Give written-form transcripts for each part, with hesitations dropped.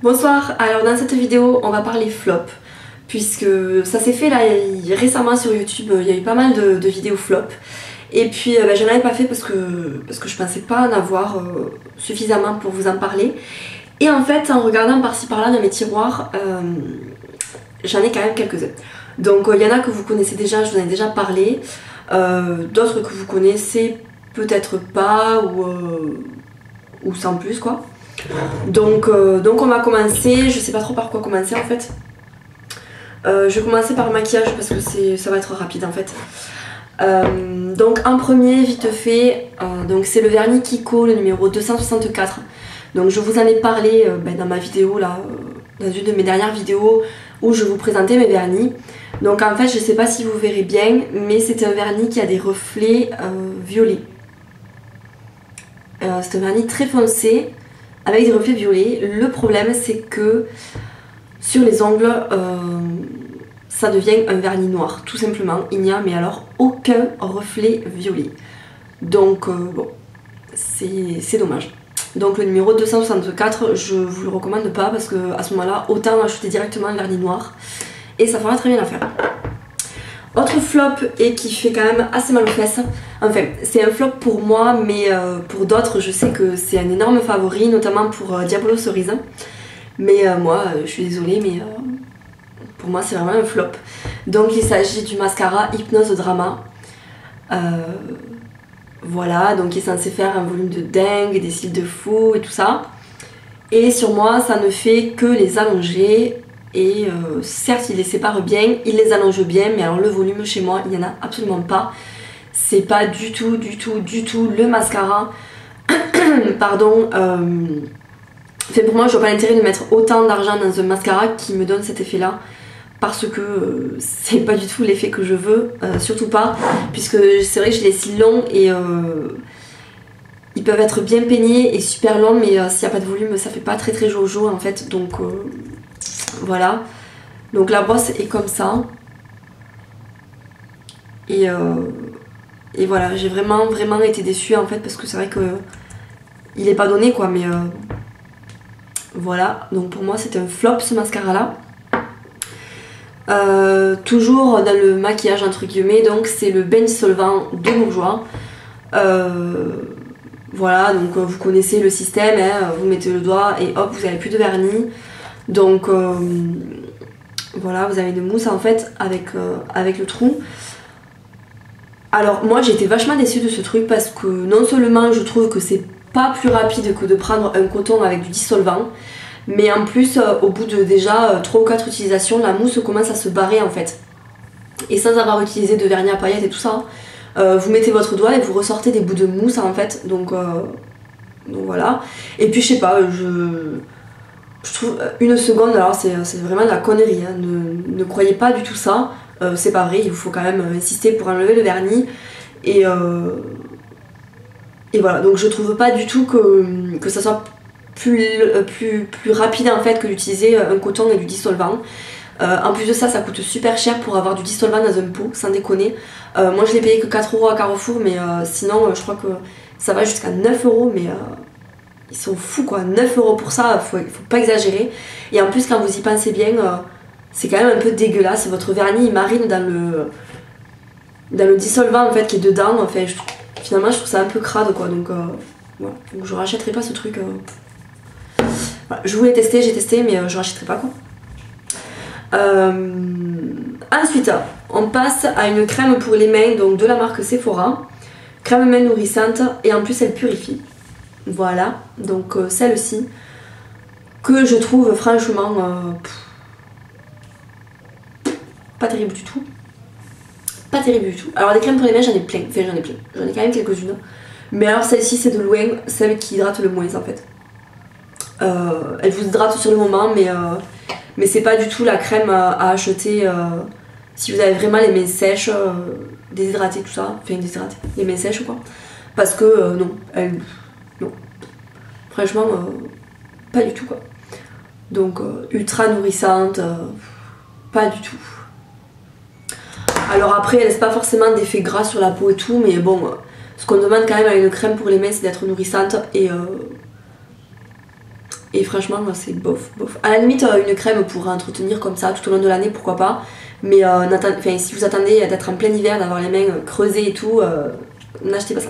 Bonsoir, alors dans cette vidéo on va parler flop puisque ça s'est fait là récemment sur YouTube, il y a eu pas mal de vidéos flop et puis j'en avais pas fait parce que je pensais pas en avoir suffisamment pour vous en parler et en fait en regardant par-ci par-là dans mes tiroirs j'en ai quand même quelques-uns. Donc il y en a que vous connaissez déjà, je vous en ai déjà parlé, d'autres que vous connaissez peut-être pas ou sans plus quoi. Donc on va commencer, je sais pas trop par quoi commencer en fait. Je vais commencer par le maquillage parce que ça va être rapide en fait. Donc en premier, vite fait, donc c'est le vernis Kiko, le numéro 264. Donc je vous en ai parlé dans ma vidéo là, dans une de mes dernières vidéos où je vous présentais mes vernis. Donc en fait je sais pas si vous verrez bien, mais c'est un vernis qui a des reflets violets. C'est un vernis très foncé avec des reflets violets. Le problème c'est que sur les ongles ça devient un vernis noir tout simplement. Il n'y a mais alors aucun reflet violet. Donc bon, c'est dommage. Donc le numéro 264 je vous le recommande pas parce que à ce moment là autant acheter directement un vernis noir et ça fera très bien l'affaire. Autre flop et qui fait quand même assez mal aux fesses, enfin c'est un flop pour moi mais pour d'autres je sais que c'est un énorme favori, notamment pour Diabolo Cerise. Mais moi je suis désolée mais pour moi c'est vraiment un flop. Donc il s'agit du mascara Hypnose Drama. Voilà, donc il est censé faire un volume de dingue, des cils de fou et tout ça. Et sur moi ça ne fait que les allonger. Et certes il les sépare bien, il les allonge bien, mais alors le volume chez moi il n'y en a absolument pas. C'est pas du tout le mascara. Pardon. Enfin, pour moi je vois pas l'intérêt de mettre autant d'argent dans un mascara qui me donne cet effet là. Parce que c'est pas du tout l'effet que je veux, surtout pas. Puisque c'est vrai que j'ai les cils longs et ils peuvent être bien peignés et super longs, mais s'il n'y a pas de volume ça fait pas très jojo en fait. Donc voilà, donc la brosse est comme ça et voilà, j'ai vraiment été déçue en fait parce que c'est vrai que il est pas donné quoi, mais voilà, donc pour moi c'est un flop ce mascara là. Toujours dans le maquillage entre guillemets, donc c'est le bain dissolvant de Bourjois. Voilà, donc vous connaissez le système, hein, vous mettez le doigt et hop vous avez plus de vernis. Donc voilà, vous avez une mousse en fait avec le trou. Alors moi j'ai été vachement déçue de ce truc parce que non seulement je trouve que c'est pas plus rapide que de prendre un coton avec du dissolvant, mais en plus au bout de déjà 3 ou 4 utilisations la mousse commence à se barrer en fait. Et sans avoir utilisé de vernis à paillettes et tout ça, vous mettez votre doigt et vous ressortez des bouts de mousse en fait. Donc voilà. Et puis je sais pas, je trouve une seconde, alors c'est vraiment de la connerie, hein. Ne croyez pas du tout ça, c'est pas vrai, il vous faut quand même insister pour enlever le vernis et voilà, donc je trouve pas du tout que ça soit plus rapide en fait que d'utiliser un coton et du dissolvant. En plus de ça, ça coûte super cher pour avoir du dissolvant dans un pot, sans déconner. Moi je l'ai payé que 4 € à Carrefour, mais sinon je crois que ça va jusqu'à 9 €, mais ils sont fous quoi, 9 € pour ça, faut pas exagérer. Et en plus quand vous y pensez bien, c'est quand même un peu dégueulasse, votre vernis il marine dans le dissolvant en fait qui est dedans. Enfin, finalement je trouve ça un peu crade quoi, donc voilà. Donc je rachèterai pas ce truc. Voilà. Je voulais tester, j'ai testé, mais je rachèterai pas quoi. Ensuite on passe à une crème pour les mains, donc de la marque Sephora. Crème main nourrissante et en plus elle purifie. Voilà, donc celle-ci que je trouve franchement pas terrible du tout. Pas terrible du tout. Alors des crèmes pour les mains j'en ai plein, enfin j'en ai quand même quelques-unes. Mais alors celle-ci c'est de loin celle qui hydrate le moins en fait. Elle vous hydrate sur le moment mais c'est pas du tout la crème à acheter si vous avez vraiment les mains sèches, déshydratées tout ça, enfin déshydratées, les mains sèches quoi. Parce que non, non. Franchement, pas du tout quoi. Donc ultra nourrissante, pas du tout. Alors après, elle laisse pas forcément d'effet gras sur la peau et tout, mais bon, ce qu'on demande quand même à une crème pour les mains, c'est d'être nourrissante et Et franchement, c'est bof, bof. À la limite, une crème pour entretenir comme ça tout au long de l'année, pourquoi pas. Mais si vous attendez d'être en plein hiver, d'avoir les mains creusées et tout, n'achetez pas ça.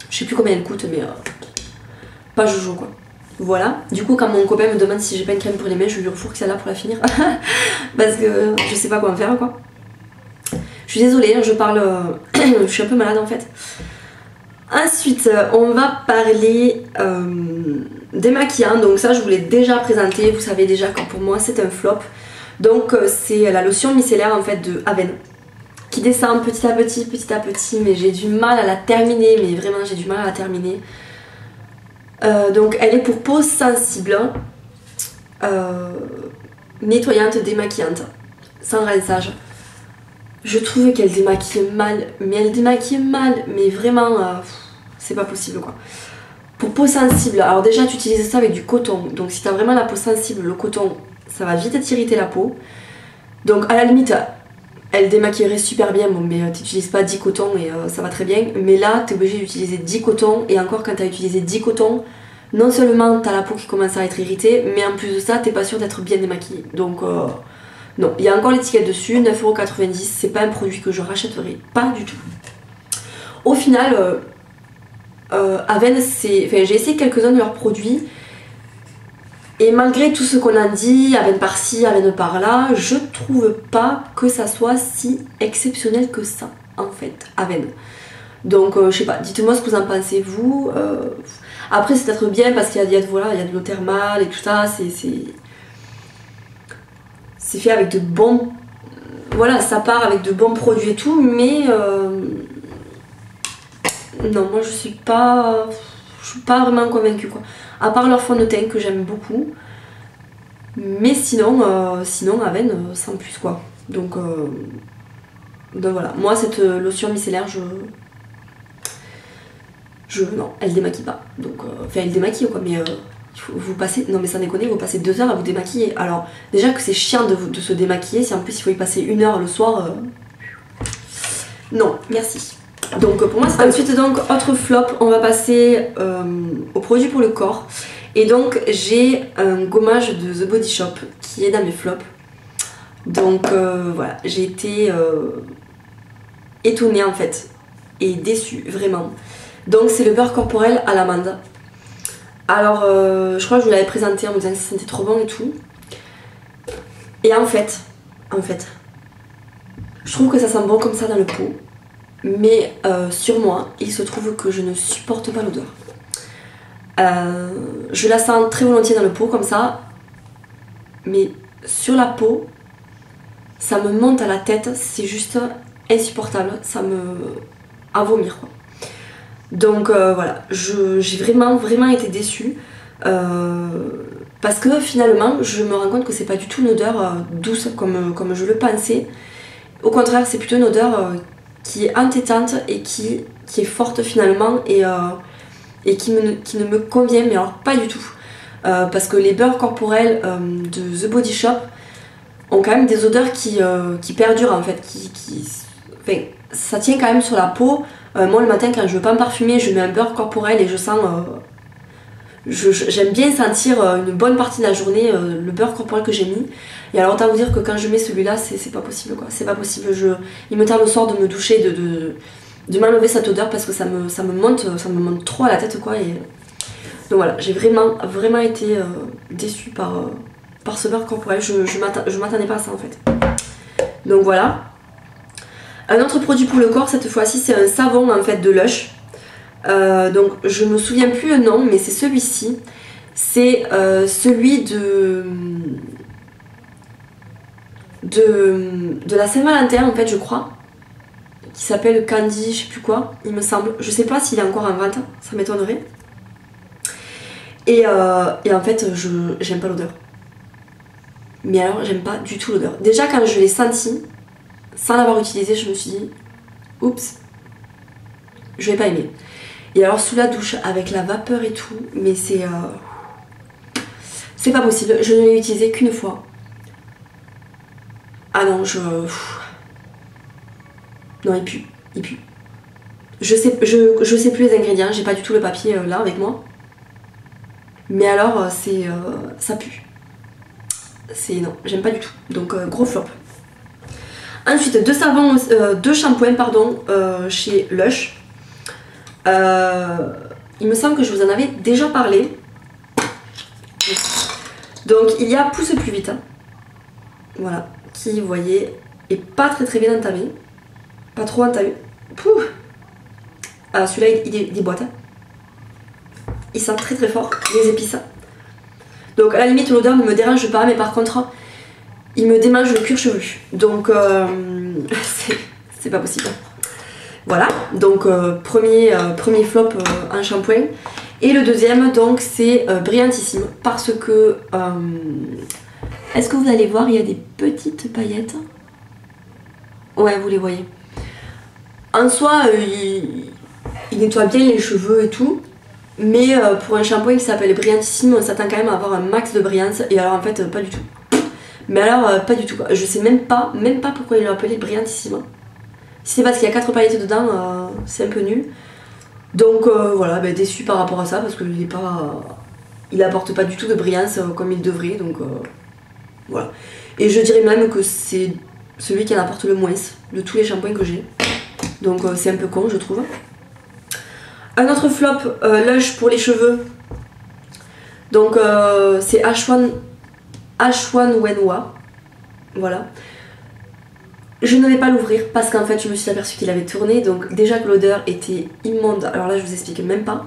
Je sais plus combien elle coûte, mais pas jojo quoi. Voilà. Du coup, quand mon copain me demande si j'ai pas une crème pour les mains, je lui refourque celle-là pour la finir. Parce que je sais pas quoi en faire quoi. Je suis désolée, je parle... je suis un peu malade en fait. Ensuite, on va parler démaquillant. Donc ça, je vous l'ai déjà présenté. Vous savez déjà que pour moi, c'est un flop. Donc c'est la lotion micellaire en fait de Aven. Qui descend petit à petit. Mais j'ai du mal à la terminer. Mais vraiment, j'ai du mal à la terminer. Donc elle est pour peau sensible. Nettoyante, démaquillante. Sans rinçage. Je trouve qu'elle démaquille mal, mais elle démaquille mal, mais vraiment, c'est pas possible quoi. Pour peau sensible, alors déjà tu utilises ça avec du coton, donc si t'as vraiment la peau sensible, le coton, ça va vite t'irriter la peau. Donc à la limite, elle démaquillerait super bien, bon mais t'utilises pas 10 cotons et ça va très bien. Mais là, t'es obligé d'utiliser 10 cotons, et encore quand t'as utilisé 10 cotons, non seulement t'as la peau qui commence à être irritée, mais en plus de ça, t'es pas sûr d'être bien démaquillée. Donc... non, il y a encore l'étiquette dessus, 9,90€, c'est pas un produit que je rachèterai, pas du tout. Au final, Aven, j'ai essayé quelques-uns de leurs produits, et malgré tout ce qu'on a dit, Aven par-ci, Aven par-là, je trouve pas que ça soit si exceptionnel que ça, en fait, Aven. Donc, je sais pas, dites-moi ce que vous en pensez, vous. Après, c'est peut-être bien parce qu'il y a de l'eau thermale et tout ça, c'est fait avec de bons... Voilà, ça part avec de bons produits et tout, mais... non, moi je suis pas vraiment convaincue quoi. À part leur fond de teint que j'aime beaucoup. Mais sinon, Aven, sans plus quoi. Donc voilà, moi cette lotion micellaire, non, elle démaquille pas. Donc, enfin elle démaquille quoi, mais... vous passez, non mais sans déconner, vous passez 2 heures à vous démaquiller. Alors déjà que c'est chiant de se démaquiller, si en plus il faut y passer 1 heure le soir, non, merci. Donc pour moi c'est ensuite donc autre flop, on va passer au produit pour le corps. Et donc j'ai un gommage de The Body Shop qui est dans mes flops. Donc voilà, j'ai été étonnée en fait et déçue vraiment. Donc c'est le beurre corporel à l'amande. Alors, je crois que je vous l'avais présenté en me disant que ça sentait trop bon et tout. Et en fait, je trouve que ça sent bon comme ça dans le pot. Mais sur moi, il se trouve que je ne supporte pas l'odeur. Je la sens très volontiers dans le pot comme ça. Mais sur la peau, ça me monte à la tête. C'est juste insupportable. Ça me... à vomir quoi. Donc voilà, j'ai vraiment été déçue parce que finalement je me rends compte que c'est pas du tout une odeur douce comme je le pensais. Au contraire, c'est plutôt une odeur qui est entêtante et qui est forte finalement et qui ne me convient mais alors pas du tout. Parce que les beurres corporels de The Body Shop ont quand même des odeurs qui perdurent en fait, enfin, ça tient quand même sur la peau. Moi le matin quand je veux pas me parfumer, je mets un beurre corporel et je sens... j'aime bien sentir une bonne partie de la journée le beurre corporel que j'ai mis. Et alors autant vous dire que quand je mets celui-là, c'est pas possible quoi. C'est pas possible. Il me tarde le soir de me doucher, de m'enlever cette odeur parce que ça me monte trop à la tête quoi. Et... donc voilà, j'ai vraiment été déçue par ce beurre corporel. Je m'attendais pas à ça en fait. Donc voilà. Un autre produit pour le corps, cette fois-ci, c'est un savon en fait de Lush. Donc je me souviens plus le nom, mais c'est celui-ci. C'est celui de la Saint-Valentin en fait, je crois, qui s'appelle Candy, je sais plus quoi, il me semble. Je sais pas s'il est encore en vente, ça m'étonnerait. Et en fait, j'aime pas l'odeur. Mais alors, j'aime pas du tout l'odeur. Déjà, quand je l'ai senti, sans l'avoir utilisé, je me suis dit, oups, je vais pas aimer. Et alors, sous la douche, avec la vapeur et tout, mais c'est pas possible. Je ne l'ai utilisé qu'une fois. Ah non, non, il pue. Je sais plus les ingrédients, j'ai pas du tout le papier là avec moi. Mais alors ça pue. Non, j'aime pas du tout. Donc gros flop. Ensuite, deux shampoings pardon, chez Lush. Il me semble que je vous en avais déjà parlé. Donc il y a Pousse plus vite. Hein. Voilà, qui vous voyez est pas très bien entamé. Pas trop entamé. Pouh. Celui-là il déboîte. Hein. Il sent très fort les épices. Donc à la limite l'odeur ne me dérange pas, mais par contre il me démange le cuir chevelu. Donc c'est pas possible. Voilà, donc premier flop en shampoing. Et le deuxième donc c'est Brillantissime parce que est-ce que vous allez voir, il y a des petites paillettes. Ouais, vous les voyez. En soi il nettoie bien les cheveux et tout. Mais pour un shampoing qui s'appelle Brillantissime, on s'attend quand même à avoir un max de brillance. Et alors en fait pas du tout. Mais alors pas du tout quoi. Je sais même pas pourquoi ils l'ont appelé Brillantissime. Si c'est parce qu'il y a 4 paillettes dedans, c'est un peu nul. Donc voilà, déçu par rapport à ça parce que il apporte pas du tout de brillance comme il devrait. Donc voilà. Et je dirais même que c'est celui qui en apporte le moins de tous les shampoings que j'ai. Donc c'est un peu con je trouve. Un autre flop, Lush pour les cheveux. Donc c'est H1 Wenhua. Voilà. Je ne vais pas l'ouvrir parce qu'en fait je me suis aperçue qu'il avait tourné. Donc déjà que l'odeur était immonde. Alors là je vous explique même pas.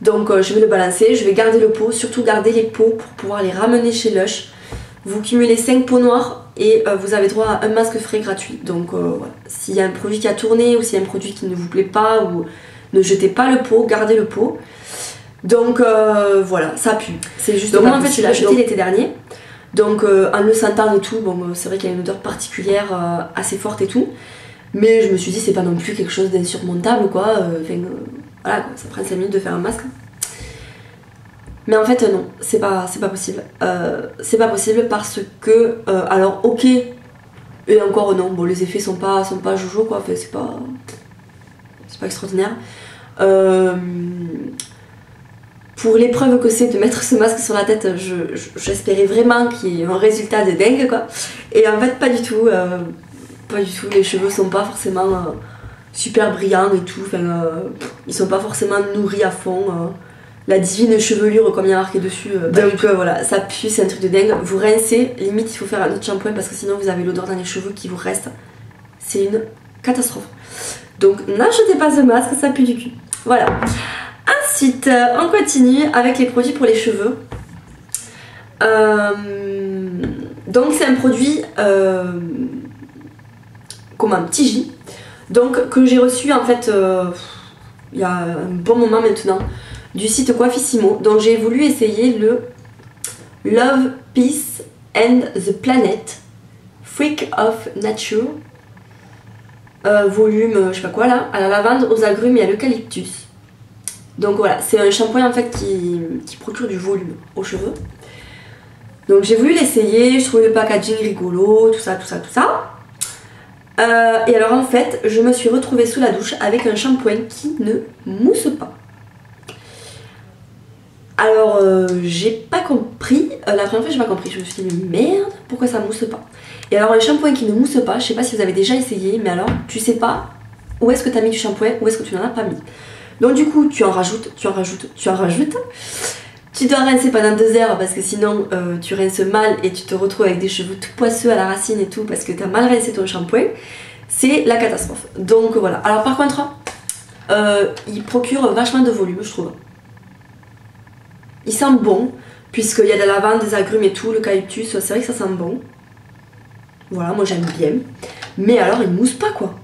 Donc je vais le balancer. Je vais garder le pot. Surtout garder les pots pour pouvoir les ramener chez Lush. Vous cumulez 5 pots noirs et vous avez droit à un masque frais gratuit. Donc voilà. S'il y a un produit qui a tourné ou s'il y a un produit qui ne vous plaît pas ou... Ne jetez pas le pot, gardez le pot. Donc voilà, ça pue. C'est juste. Donc moi en fait je l'ai acheté l'été dernier. Donc en le sentant et tout, bon c'est vrai qu'il y a une odeur particulière assez forte et tout. Mais je me suis dit c'est pas non plus quelque chose d'insurmontable quoi. Voilà quoi, ça prend 5 minutes de faire un masque. Mais en fait non, c'est pas possible. C'est pas possible parce que alors ok, et encore non, bon les effets sont pas jojo quoi, enfin, c'est pas extraordinaire. Pour l'épreuve que c'est de mettre ce masque sur la tête, j'espérais vraiment qu'il y ait un résultat de dingue quoi. Et en fait pas du tout. Les cheveux sont pas forcément super brillants et tout. Enfin, ils sont pas forcément nourris à fond. La divine chevelure comme il y a marqué dessus. Donc voilà, ça pue, c'est un truc de dingue. Vous rincez, limite il faut faire un autre shampoing parce que sinon vous avez l'odeur dans les cheveux qui vous reste. C'est une catastrophe. Donc n'achetez pas ce masque, ça pue du cul. Voilà. Ensuite, on continue avec les produits pour les cheveux. Donc c'est un produit comme un petit J. Donc que j'ai reçu en fait il y a un bon moment maintenant du site Coiffissimo. Donc j'ai voulu essayer le Love, Peace and the Planet Freak of Nature. Volume, je sais pas quoi là, à la lavande, aux agrumes et à l'eucalyptus. Donc voilà, c'est un shampoing en fait qui procure du volume aux cheveux. Donc j'ai voulu l'essayer, je trouvais le packaging rigolo, tout ça. Et alors en fait, je me suis retrouvée sous la douche avec un shampoing qui ne mousse pas. Alors j'ai pas compris, la première fois j'ai pas compris, je me suis dit mais merde, pourquoi ça mousse pas? Et alors le shampoing qui ne mousse pas, je sais pas si vous avez déjà essayé, mais alors tu sais pas où est-ce que tu as mis du shampoing, où est-ce que tu n'en as pas mis. Donc du coup tu en rajoutes. Tu dois rincer pendant 2 heures parce que sinon tu rinces mal et tu te retrouves avec des cheveux tout poisseux à la racine et tout parce que tu as mal rincé ton shampoing. C'est la catastrophe. Donc voilà. Alors par contre, il procure vachement de volume je trouve. Il sent bon, puisqu'il y a de la lavande, des agrumes et tout, l'eucalyptus, c'est vrai que ça sent bon. Voilà, moi j'aime bien. Mais alors il ne mousse pas quoi.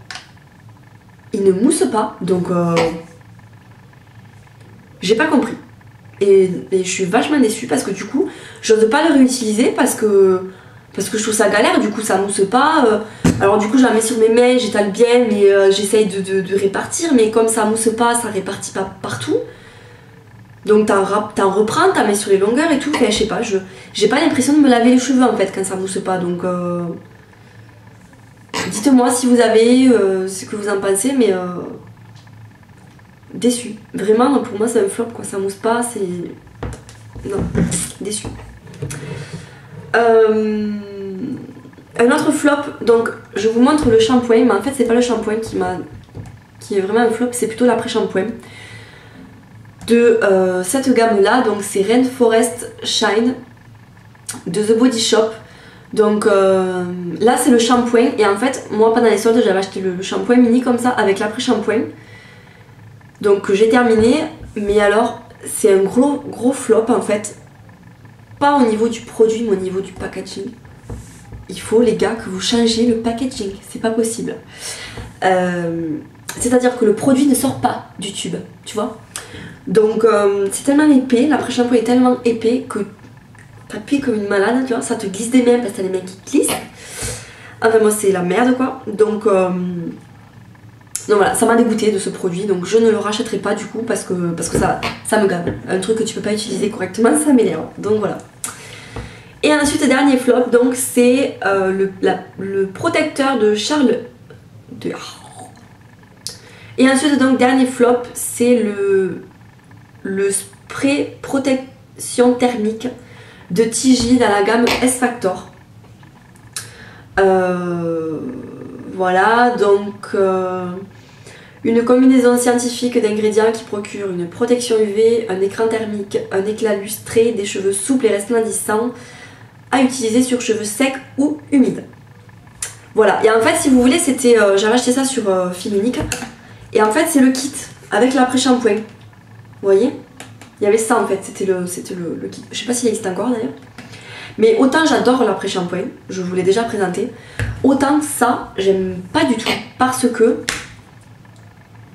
Il ne mousse pas, donc j'ai pas compris. Et je suis vachement déçue parce que du coup, j'ose pas le réutiliser parce que je trouve ça galère, du coup ça mousse pas. Alors du coup j'en mets sur mes mains, j'étale bien, mais j'essaye de répartir, mais comme ça mousse pas, ça répartit pas partout. Donc t'en reprends, t'en mets sur les longueurs et tout, enfin, je sais pas, j'ai pas l'impression de me laver les cheveux en fait quand ça mousse pas, donc dites-moi si vous avez ce que vous en pensez, mais déçu. Vraiment pour moi c'est un flop quoi, ça mousse pas, Non, déçu. Un autre flop, donc je vous montre le shampoing, mais en fait c'est pas le shampoing qui est vraiment un flop, c'est plutôt l'après-shampoing de cette gamme là, donc c'est Rainforest Shine de The Body Shop. Donc là c'est le shampoing, et en fait moi pendant les soldes j'avais acheté le shampoing mini comme ça avec l'après-shampoing, donc j'ai terminé, mais alors c'est un gros flop en fait, pas au niveau du produit mais au niveau du packaging. Il faut les gars que vous changiez le packaging, c'est pas possible. C'est-à-dire que le produit ne sort pas du tube, tu vois. Donc c'est tellement épais, l'après-shampoing est tellement épais que t'appuies comme une malade, tu vois, ça te glisse des mains parce que t'as les mains qui glissent. Enfin moi c'est la merde quoi. Donc voilà, ça m'a dégoûté de ce produit, donc je ne le rachèterai pas du coup parce que ça me gave. Un truc que tu peux pas utiliser correctement, ça m'énerve. Donc voilà. Et ensuite, dernier flop, donc c'est le protecteur de Charles de... Et ensuite, donc dernier flop, c'est le spray protection thermique de Tigi dans la gamme S-Factor. Voilà, donc une combinaison scientifique d'ingrédients qui procure une protection UV, un écran thermique, un éclat lustré, des cheveux souples et resplendissants, à utiliser sur cheveux secs ou humides. Voilà, et en fait si vous voulez c'était j'avais acheté ça sur Fil Unique, et en fait c'est le kit avec l'après-shampoing. Vous voyez, il y avait ça en fait, c'était le kit. Je sais pas s'il existe encore d'ailleurs. Mais autant j'adore l'après-shampoing, je vous l'ai déjà présenté, autant ça j'aime pas du tout, parce que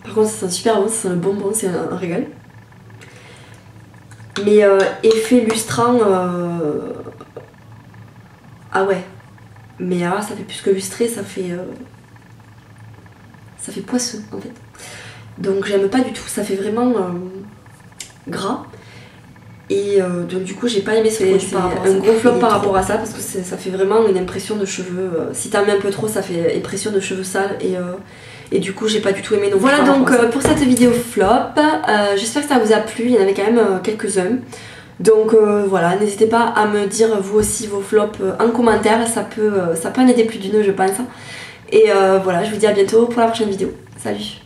par contre ça sent super bon, ça sent le bonbon, c'est un régal. Mais effet lustrant, ah ouais, mais alors ça fait plus que lustré, ça fait poisseux en fait. Donc j'aime pas du tout, ça fait vraiment gras. Et donc du coup j'ai pas aimé ce produit, c'est un gros flop par rapport à ça, parce que ça fait vraiment une impression de cheveux, si t'en mets un peu trop ça fait impression de cheveux sales, et du coup j'ai pas du tout aimé. Donc voilà donc pour cette vidéo flop, j'espère que ça vous a plu, il y en avait quand même quelques-uns. Donc voilà, n'hésitez pas à me dire vous aussi vos flops en commentaire, ça peut en aider plus d'une je pense. Et voilà, je vous dis à bientôt pour la prochaine vidéo. Salut!